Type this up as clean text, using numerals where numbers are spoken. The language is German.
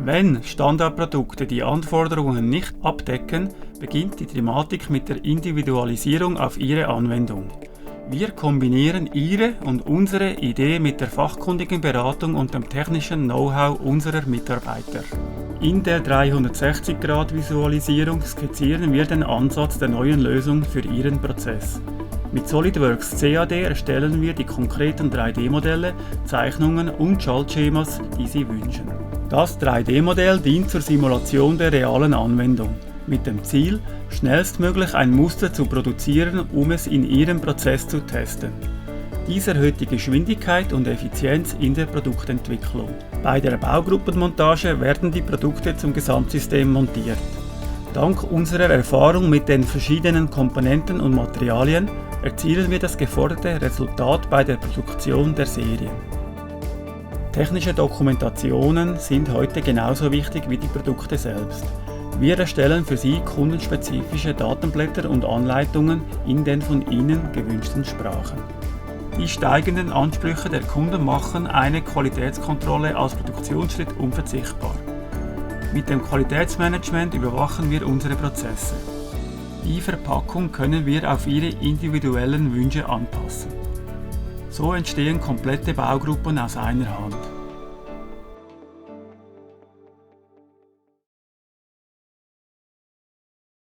Wenn Standardprodukte die Anforderungen nicht abdecken, beginnt die Thematik mit der Individualisierung auf Ihre Anwendung. Wir kombinieren Ihre und unsere Idee mit der fachkundigen Beratung und dem technischen Know-how unserer Mitarbeiter. In der 360-Grad-Visualisierung skizzieren wir den Ansatz der neuen Lösung für Ihren Prozess. Mit SolidWorks CAD erstellen wir die konkreten 3D-Modelle, Zeichnungen und Schaltschemas, die Sie wünschen. Das 3D-Modell dient zur Simulation der realen Anwendung, mit dem Ziel, schnellstmöglich ein Muster zu produzieren, um es in Ihrem Prozess zu testen. Dies erhöht die Geschwindigkeit und Effizienz in der Produktentwicklung. Bei der Baugruppenmontage werden die Produkte zum Gesamtsystem montiert. Dank unserer Erfahrung mit den verschiedenen Komponenten und Materialien erzielen wir das geforderte Resultat bei der Produktion der Serien. Technische Dokumentationen sind heute genauso wichtig wie die Produkte selbst. Wir erstellen für Sie kundenspezifische Datenblätter und Anleitungen in den von Ihnen gewünschten Sprachen. Die steigenden Ansprüche der Kunden machen eine Qualitätskontrolle als Produktionsschritt unverzichtbar. Mit dem Qualitätsmanagement überwachen wir unsere Prozesse. Die Verpackung können wir auf Ihre individuellen Wünsche anpassen. So entstehen komplette Baugruppen aus einer Hand.